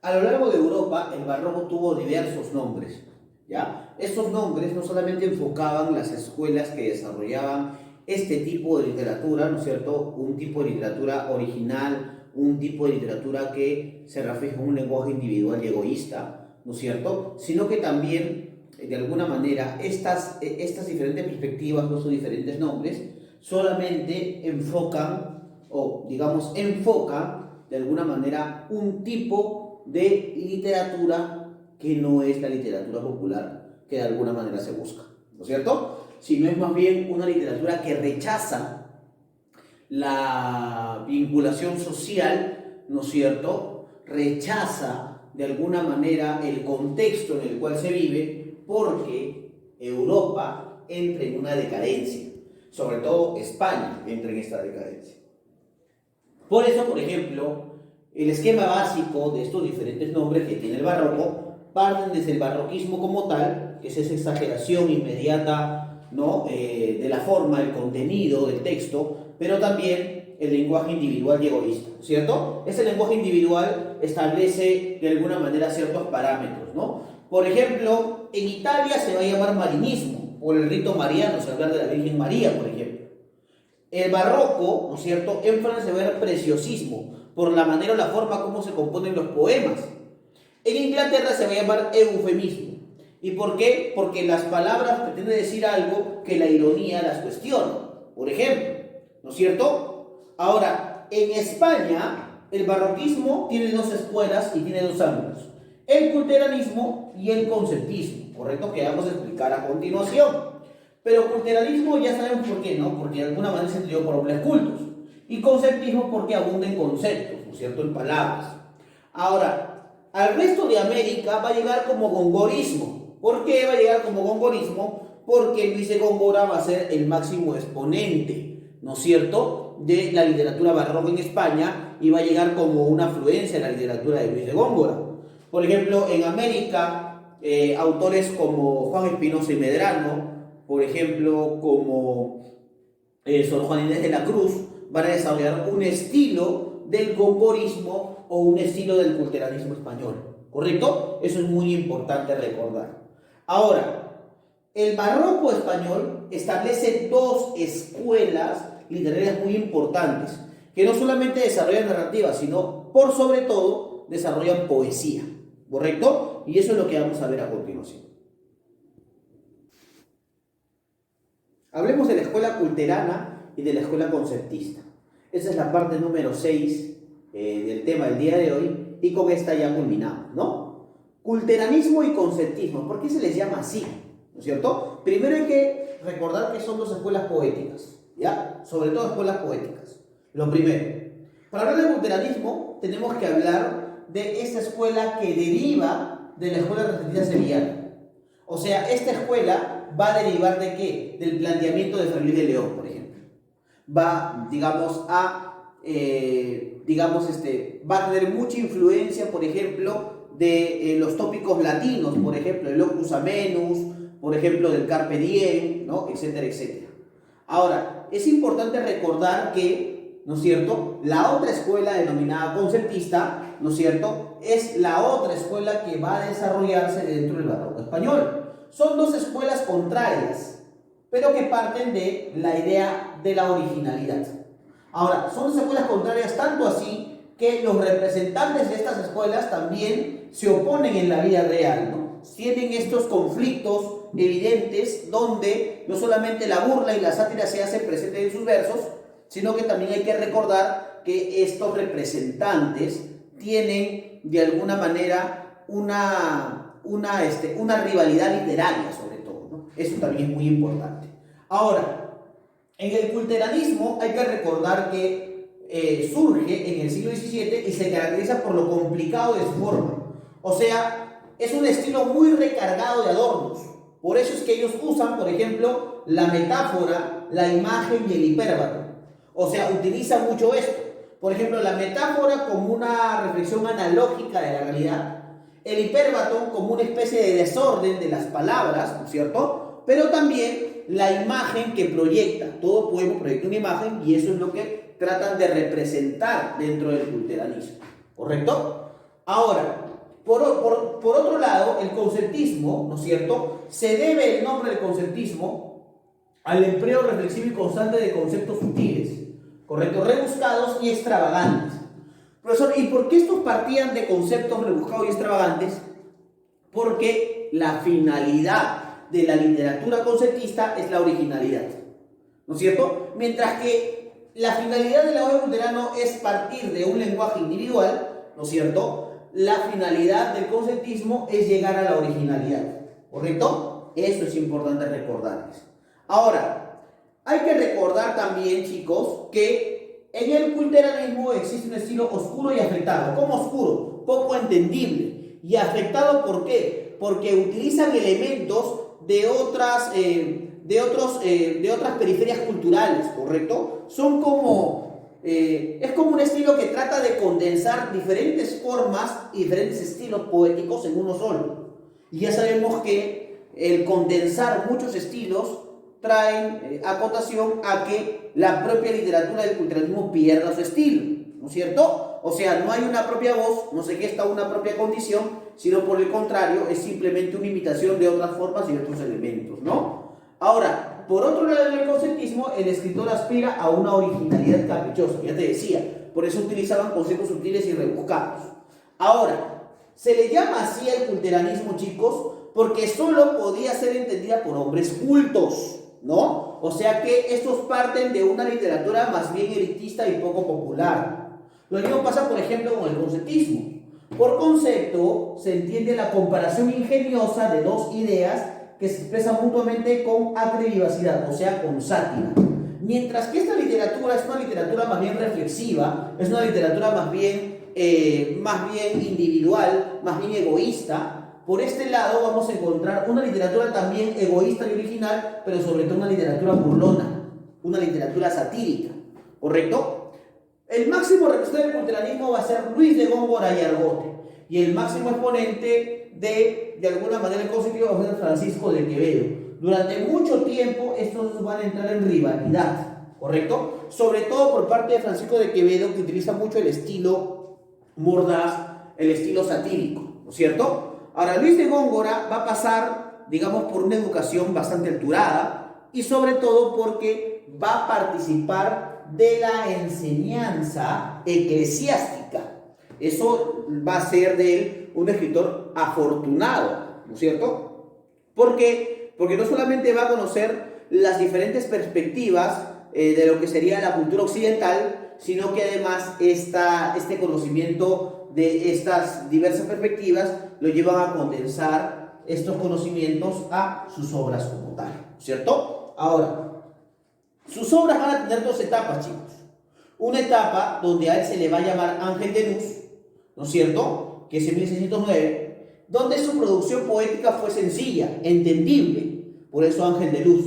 A lo largo de Europa, el barroco tuvo diversos nombres, ¿ya? Estos nombres no solamente enfocaban las escuelas que desarrollaban este tipo de literatura, ¿no es cierto? Un tipo de literatura original, un tipo de literatura que se refleja en un lenguaje individual y egoísta, ¿no es cierto? Sino que también, de alguna manera, estas diferentes perspectivas, sus diferentes nombres, solamente enfocan, o digamos, enfocan de alguna manera un tipo de literatura que no es la literatura popular que de alguna manera se busca, ¿no es cierto? Sino es más bien una literatura que rechaza la vinculación social, ¿no es cierto? Rechaza de alguna manera el contexto en el cual se vive porque Europa entra en una decadencia, sobre todo España entra en esta decadencia. Por eso, por ejemplo, el esquema básico de estos diferentes nombres que tiene el barroco parten desde el barroquismo como tal, que es esa exageración inmediata, ¿no? De la forma, el contenido del texto, pero también el lenguaje individual y egoísta, ¿cierto? Ese lenguaje individual establece de alguna manera ciertos parámetros, ¿no? Por ejemplo, en Italia se va a llamar marinismo, por el rito mariano, se habla de la Virgen María, por ejemplo. El barroco, ¿no es cierto?, en Francia se va a ver preciosismo, por la manera o la forma como se componen los poemas. En Inglaterra se va a llamar eufemismo. ¿Y por qué? Porque las palabras pretenden decir algo que la ironía las cuestiona. Por ejemplo, ¿no es cierto? Ahora, en España, el barroquismo tiene dos escuelas y tiene dos ámbitos: el culteranismo y el conceptismo, ¿correcto? Que vamos a explicar a continuación. Pero culturalismo ya sabemos por qué, ¿no? Porque de alguna manera se entendió por hombres cultos. Y conceptismo porque abunda en conceptos, ¿no es cierto? En palabras. Ahora, al resto de América va a llegar como gongorismo. ¿Por qué va a llegar como gongorismo? Porque Luis de Góngora va a ser el máximo exponente, ¿no es cierto?, de la literatura barroca en España, y va a llegar como una afluencia en la literatura de Luis de Góngora. Por ejemplo, en América, autores como Juan Espinosa y Medrano, por ejemplo, como Sor Juana Inés de la Cruz, van a desarrollar un estilo del gongorismo o un estilo del culturalismo español, ¿correcto? Eso es muy importante recordar. Ahora, el barroco español establece dos escuelas literarias muy importantes, que no solamente desarrollan narrativa, sino, por sobre todo, desarrollan poesía, ¿correcto? Y eso es lo que vamos a ver a continuación. Hablemos de la escuela culterana y de la escuela conceptista. Esa es la parte número 6 del tema del día de hoy, y con esta ya culminamos, ¿no? Culteranismo y conceptismo. ¿Por qué se les llama así? ¿No es cierto? Primero hay que recordar que son dos escuelas poéticas, ¿ya? Sobre todo escuelas poéticas. Lo primero. Para hablar de culteranismo tenemos que hablar de esta escuela que deriva de la escuela renacentista sevillana. O sea, esta escuela va a derivar de ¿qué? Del planteamiento de Fray Luis de León, por ejemplo. Va, digamos, va a tener mucha influencia, por ejemplo, de los tópicos latinos, por ejemplo, el locus amenus, por ejemplo, del carpe diem, ¿no? Etcétera, etcétera. Ahora, es importante recordar que, ¿no es cierto?, la otra escuela denominada conceptista, ¿no es cierto?, es la otra escuela que va a desarrollarse dentro del barroco español. Son dos escuelas contrarias, pero que parten de la idea de la originalidad. Ahora, son dos escuelas contrarias tanto así que los representantes de estas escuelas también se oponen en la vida real, ¿no? Tienen estos conflictos evidentes donde no solamente la burla y la sátira se hacen presentes en sus versos, sino que también hay que recordar que estos representantes tienen de alguna manera una rivalidad literaria, sobre todo, ¿no? Eso también es muy importante. Ahora, en el culteranismo hay que recordar que surge en el siglo XVII y se caracteriza por lo complicado de su forma. O sea, es un estilo muy recargado de adornos. Por eso es que ellos usan, por ejemplo, la metáfora, la imagen y el hipérbato. O sea, utilizan mucho esto. Por ejemplo, la metáfora como una reflexión analógica de la realidad, el hipérbato como una especie de desorden de las palabras, ¿no es cierto?, pero también la imagen que proyecta. Todo poema proyecta una imagen, y eso es lo que tratan de representar dentro del culteranismo, ¿correcto? Ahora, Por otro lado, el conceptismo, ¿no es cierto? Se debe el nombre del conceptismo al empleo reflexivo y constante de conceptos sutiles, ¿correcto? Rebuscados y extravagantes. Profesor, ¿y por qué estos partían de conceptos rebuscados y extravagantes? Porque la finalidad de la literatura conceptista es la originalidad, ¿no es cierto? Mientras que la finalidad de la obra de Luterano es partir de un lenguaje individual, ¿no es cierto? La finalidad del conceptismo es llegar a la originalidad, ¿correcto? Eso es importante recordarles. Ahora, hay que recordar también, chicos, que en el culteranismo existe un estilo oscuro y afectado. ¿Cómo oscuro? Poco entendible. ¿Y afectado por qué? Porque utilizan elementos de otras periferias culturales, ¿correcto? Son como... es como un estilo que trata de condensar diferentes formas y diferentes estilos poéticos en uno solo. Y ya sabemos que el condensar muchos estilos traen acotación a que la propia literatura del culturalismo pierda su estilo, ¿no es cierto? O sea, no hay una propia voz, no se gesta una propia condición, sino por el contrario, es simplemente una imitación de otras formas y otros elementos, ¿no? Ahora, por otro lado, en el conceptismo, el escritor aspira a una originalidad caprichosa, ya te decía, por eso utilizaban conceptos sutiles y rebuscados. Ahora, se le llama así al culteranismo, chicos, porque solo podía ser entendida por hombres cultos, ¿no? O sea que estos parten de una literatura más bien elitista y poco popular. Lo mismo pasa, por ejemplo, con el conceptismo. Por concepto se entiende la comparación ingeniosa de dos ideas que se expresan mutuamente con acre y vivacidad, o sea, con sátira. Mientras que esta literatura es una literatura más bien reflexiva, es una literatura más bien individual, más bien egoísta. Por este lado vamos a encontrar una literatura también egoísta y original, pero sobre todo una literatura burlona, una literatura satírica, ¿correcto? El máximo representante del culteranismo va a ser Luis de Góngora y Argote, y el máximo exponente de alguna manera el concepto va a ser Francisco de Quevedo. Durante mucho tiempo estos van a entrar en rivalidad, ¿correcto? Sobre todo por parte de Francisco de Quevedo, que utiliza mucho el estilo mordaz, el estilo satírico, ¿no es cierto? Ahora, Luis de Góngora va a pasar, digamos, por una educación bastante alturada y sobre todo porque va a participar de la enseñanza eclesiástica. Eso va a ser de él un escritor afortunado, ¿no es cierto? Porque no solamente va a conocer las diferentes perspectivas de lo que sería la cultura occidental, sino que además este conocimiento de estas diversas perspectivas lo llevan a condensar estos conocimientos a sus obras como tal, ¿cierto? Ahora, sus obras van a tener dos etapas, chicos. Una etapa donde a él se le va a llamar Ángel de Luz, ¿no es cierto?, que es en 1609, donde su producción poética fue sencilla, entendible, por eso Ángel de Luz.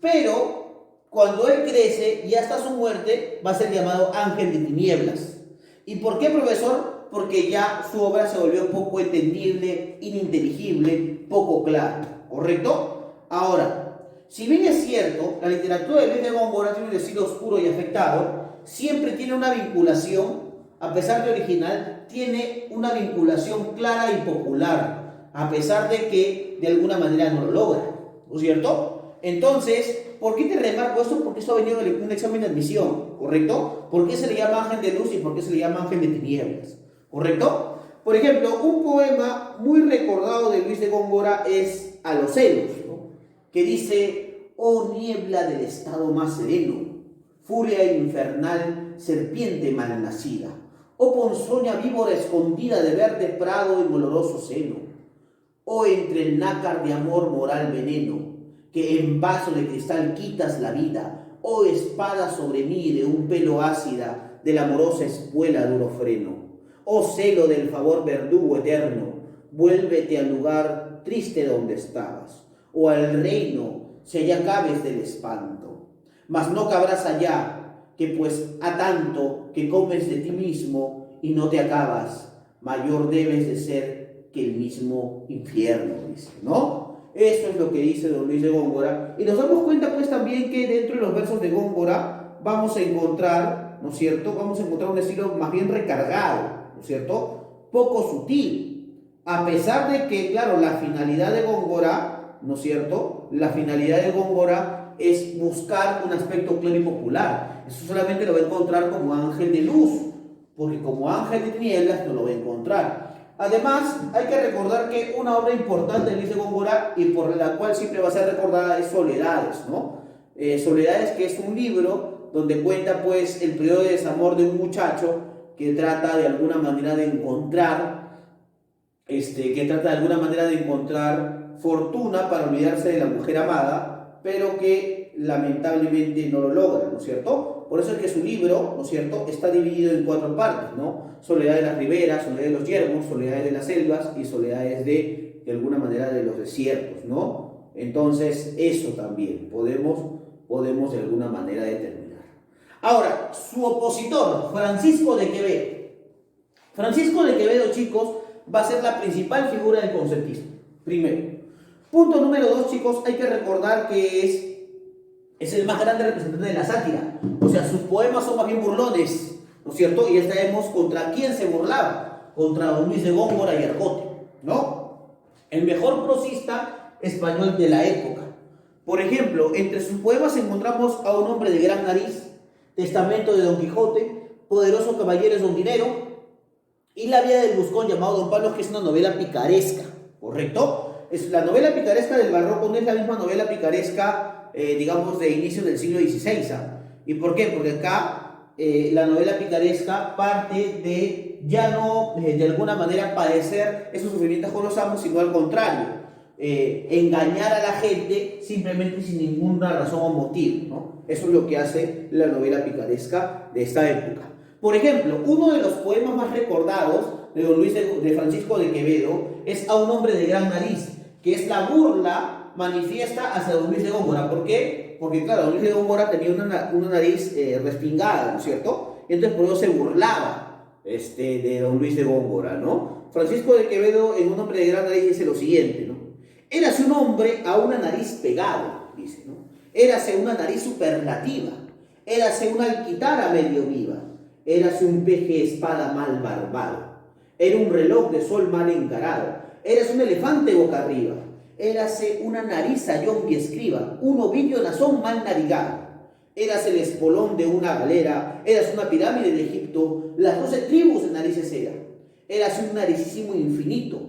Pero cuando él crece y hasta su muerte va a ser llamado Ángel de Tinieblas. ¿Y por qué, profesor? Porque ya su obra se volvió poco entendible, ininteligible, poco clara, ¿correcto? Ahora, si bien es cierto, la literatura de Luis de Góngora tiene un estilo oscuro y afectado, siempre tiene una vinculación, a pesar de original, tiene una vinculación clara y popular, a pesar de que de alguna manera no lo logra, ¿no es cierto? Entonces, ¿por qué te remarco esto? Porque esto ha venido en un examen de admisión, ¿correcto? ¿Por qué se le llama Ángel de Luz y por qué se le llama Ángel de Tinieblas? ¿Correcto? Por ejemplo, un poema muy recordado de Luis de Góngora es A los celos, ¿no?, que dice: oh niebla del estado más sereno, furia infernal, serpiente malnacida, oh ponzoña víbora escondida de verde prado y doloroso seno, oh entre el nácar de amor moral veneno, que en vaso de cristal quitas la vida, oh espada sobre mí de un pelo ácida, de la amorosa espuela duro freno, oh celo del favor verdugo eterno, vuélvete al lugar triste donde estabas, o al reino, si allá cabes del espanto. Mas no cabrás allá, que pues a tanto que comes de ti mismo y no te acabas, mayor debes de ser que el mismo infierno, dice, ¿no? Eso es lo que dice don Luis de Góngora. Y nos damos cuenta pues también que dentro de los versos de Góngora vamos a encontrar, ¿no es cierto?, vamos a encontrar un estilo más bien recargado, ¿no es cierto?, poco sutil, A pesar de que, claro, la finalidad de Góngora, ¿no es cierto? La finalidad de Góngora es buscar un aspecto claro y popular. Eso solamente lo va a encontrar como ángel de luz, porque como ángel de tinieblas no lo va a encontrar. Además, hay que recordar que una obra importante de Luis de Góngora y por la cual siempre va a ser recordada es Soledades, ¿no? Soledades, que es un libro donde cuenta pues el periodo de desamor de un muchacho que trata de alguna manera de encontrar fortuna para olvidarse de la mujer amada, pero que lamentablemente no lo logra, ¿no es cierto? Por eso es que su libro, ¿no es cierto?, está dividido en 4 partes, ¿no? Soledad de las riberas, soledad de los yermos, soledades de las selvas y soledades de alguna manera de los desiertos, ¿no? Entonces, eso también podemos de alguna manera determinar. Ahora, su opositor, Francisco de Quevedo. Francisco de Quevedo, chicos, va a ser la principal figura del conceptismo, primero. Punto número 2, chicos, hay que recordar que es el más grande representante de la sátira. O sea, sus poemas son más bien burlones, ¿no es cierto? Y ya sabemos contra quién se burlaba, contra don Luis de Góngora y Argote, ¿no? El mejor prosista español de la época. Por ejemplo, entre sus poemas encontramos a Un hombre de gran nariz, Testamento de Don Quijote, Poderoso caballero es don Dinero y La vida del buscón llamado Don Pablo, que es una novela picaresca, ¿correcto? La novela picaresca del barroco no es la misma novela picaresca, digamos, de inicios del siglo XVI. ¿Y por qué? Porque acá la novela picaresca parte de ya no, de alguna manera, padecer esos sufrimientos con los amos, sino al contrario, engañar a la gente simplemente sin ninguna razón o motivo, ¿no? Eso es lo que hace la novela picaresca de esta época. Por ejemplo, uno de los poemas más recordados de Francisco de Quevedo es A un hombre de gran nariz, que es la burla manifiesta hacia don Luis de Góngora. ¿Por qué? Porque, claro, don Luis de Góngora tenía una nariz respingada, ¿no es cierto? Y entonces por eso se burlaba de don Luis de Góngora, ¿no? Francisco de Quevedo, en Un hombre de gran nariz, dice lo siguiente, ¿no? Érase un hombre a una nariz pegado, dice, ¿no? Érase una nariz superlativa, érase una alquitara medio viva, érase un peje espada mal barbado, era un reloj de sol mal encarado, érase un elefante boca arriba, érase una nariz ayón y escriba, un ovillo nazón mal narigado, érase el espolón de una galera, érase una pirámide de Egipto, las 12 tribus de narices era, érase un naricísimo infinito,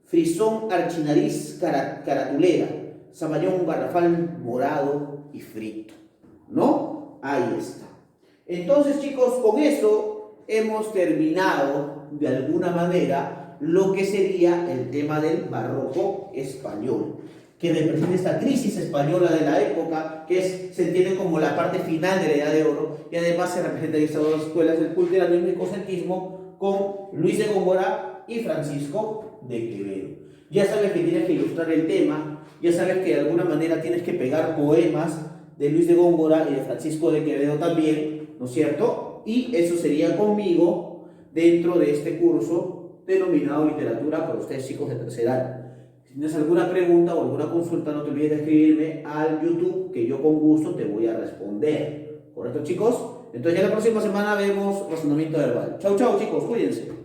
frisón archinariz caratulera, sabayón garrafal morado y frito, ¿no? Ahí está. Entonces, chicos, con eso hemos terminado de alguna manera lo que sería el tema del barroco español, que representa esta crisis española de la época, que se entiende como la parte final de la Edad de Oro, y además se representa en estas dos escuelas del culturalismo y conceptismo con Luis de Góngora y Francisco de Quevedo. Ya sabes que tienes que ilustrar el tema, ya sabes que de alguna manera tienes que pegar poemas de Luis de Góngora y de Francisco de Quevedo también, ¿no es cierto? Y eso sería conmigo dentro de este curso denominado Literatura para ustedes, chicos de tercer año. Si tienes alguna pregunta o alguna consulta, no te olvides de escribirme al YouTube, que yo con gusto te voy a responder. ¿Correcto, chicos? Entonces ya la próxima semana vemos razonamiento verbal. Chau, chau, chicos, cuídense.